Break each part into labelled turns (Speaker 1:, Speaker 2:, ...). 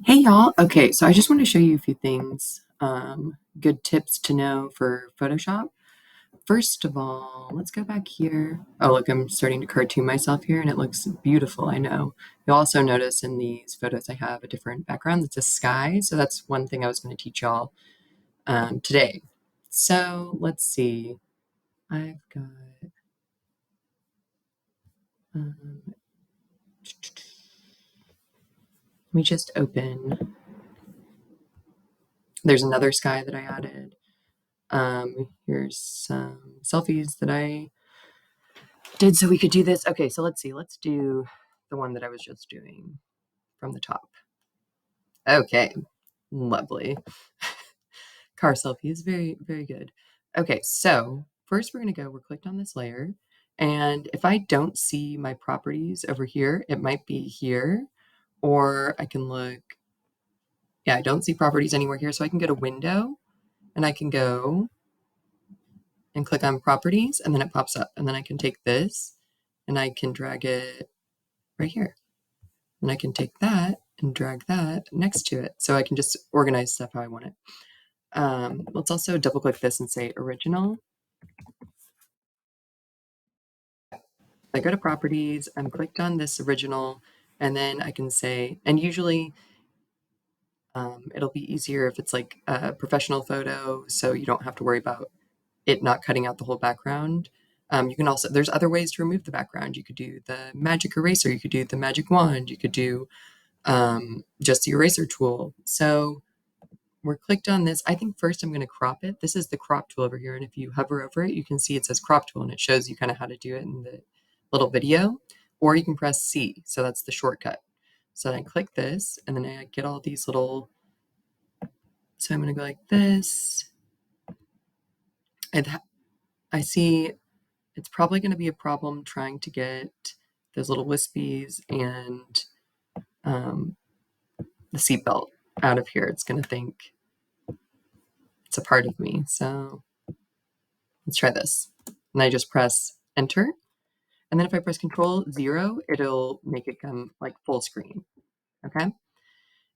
Speaker 1: Hey y'all. Okay, so I just want to show you a few things, good tips to know for Photoshop. First of all, let's go back here. Oh, look, I'm starting to cartoon myself here and it looks beautiful, I know. You'll also notice in these photos I have a different background. It's a sky, so that's one thing I was going to teach y'all today. So let's see. I've got, let me just open. There's another sky that I added. Here's some selfies that I did so we could do this. Okay, so let's see. Let's do the one that I was just doing from the top. Okay, lovely. Car selfie is very, very good. Okay, so first we're clicked on this layer. And if I don't see my properties over here, it might be here, or I can look. Yeah, I don't see properties anywhere here. So I can go to window and I can go and click on properties and then it pops up. And then I can take this and I can drag it right here. And I can take that and drag that next to it. So I can just organize stuff how I want it. Let's also double click this and say original. I go to properties, I'm clicked on this original, and then I can say, and usually it'll be easier if it's like a professional photo, so you don't have to worry about it not cutting out the whole background. You can also, there's other ways to remove the background. You could do the magic eraser, you could do the magic wand, you could do just the eraser tool. So we're clicked on this. I think first I'm going to crop it. This is the crop tool over here. And if you hover over it, you can see it says crop tool and it shows you kind of how to do it in the little video. Or you can press C. So that's the shortcut. So then I click this and then I get all these little. So I'm going to go like this. And I see it's probably going to be a problem trying to get those little wispies and the seatbelt out of here. It's going to think it's a part of me. So let's try this. And I just press enter. And then if I press Control 0, it'll make it come like full screen. Okay.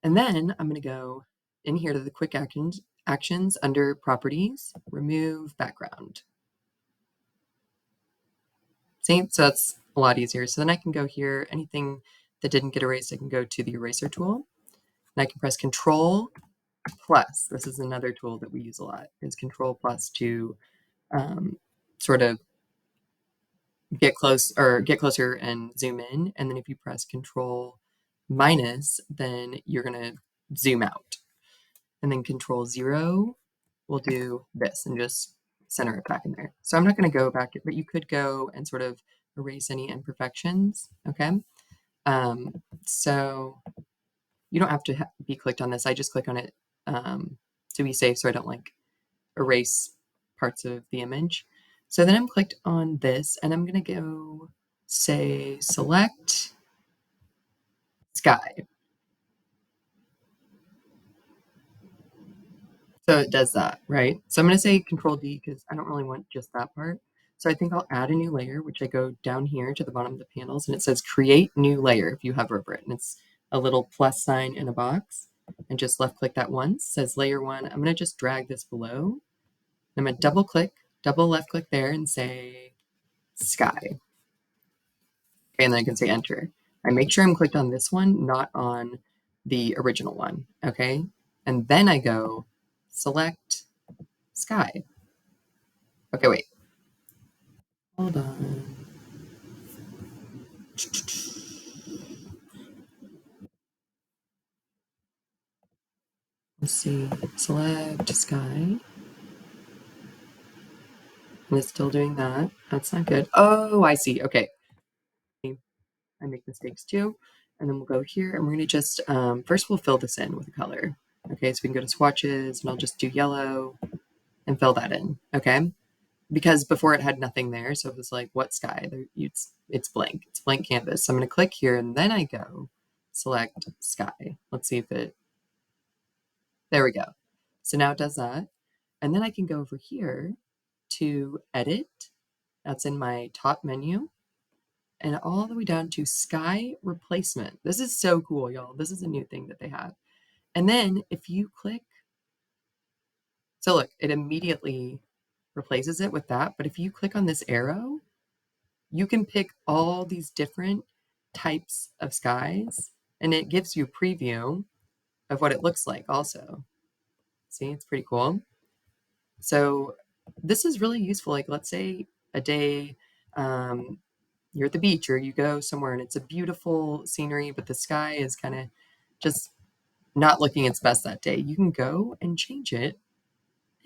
Speaker 1: And then I'm going to go in here to the quick actions under properties, remove background. See, so that's a lot easier. So then I can go here, anything that didn't get erased, I can go to the eraser tool and I can press Control plus. This is another tool that we use a lot, is Control plus to sort of get closer and zoom in. And then if you press Control minus, then you're going to zoom out. And then Control 0 will do this and just center it back in there. So I'm not going to go back, but you could go and sort of erase any imperfections. Okay. So you don't have to be clicked on this. I just click on it to be safe so I don't like erase parts of the image. So then I'm clicked on this and I'm going to go say select sky. So it does that, right? So I'm going to say Control D because I don't really want just that part. So I think I'll add a new layer, which I go down here to the bottom of the panels and it says create new layer if you hover over it. And it's a little plus sign in a box. And just left click that once, says layer 1. I'm going to just drag this below. I'm going to double left click there and say sky. Okay, and then I can say enter. I make sure I'm clicked on this one, not on the original one. Okay. And then I go select sky. Okay, wait. Hold on. Let's see. Select sky. And it's still doing that. That's not good. Oh, I see. Okay. I make mistakes too. And then we'll go here and we're going to just, first we'll fill this in with a color. Okay, so we can go to swatches and I'll just do yellow and fill that in. Okay. Because before it had nothing there. So it was like, what sky? It's blank. It's blank canvas. So I'm going to click here and then I go select sky. Let's see if there we go. So now it does that. And then I can go over here to edit. That's in my top menu. And all the way down to sky replacement. This is so cool, y'all. This is a new thing that they have. And then if you click, so look, it immediately replaces it with that. But if you click on this arrow, you can pick all these different types of skies, and it gives you a preview of what it looks like also. See, it's pretty cool. So this is really useful. Like, let's say a day you're at the beach or you go somewhere and it's a beautiful scenery, but the sky is kind of just not looking its best that day. You can go and change it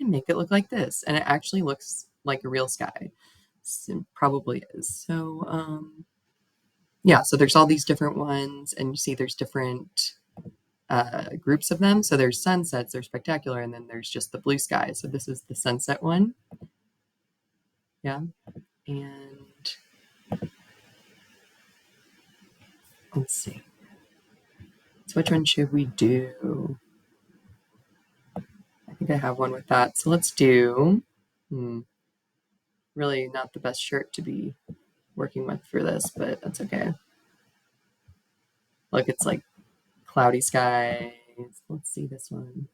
Speaker 1: and make it look like this. And it actually looks like a real sky. It probably is. So, yeah, so there's all these different ones, and you see there's different groups of them. So there's sunsets, there's spectacular, and then there's just the blue sky. So this is the sunset one. Yeah. And let's see. So which one should we do? I think I have one with that. So let's do, really not the best shirt to be working with for this, but that's okay. Look, it's like cloudy skies. Let's see this one.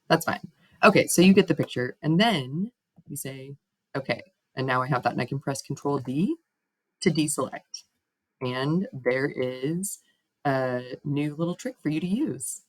Speaker 1: That's fine. Okay, so you get the picture. And then you say, okay, and now I have that, and I can press Control D to deselect. And there is a new little trick for you to use.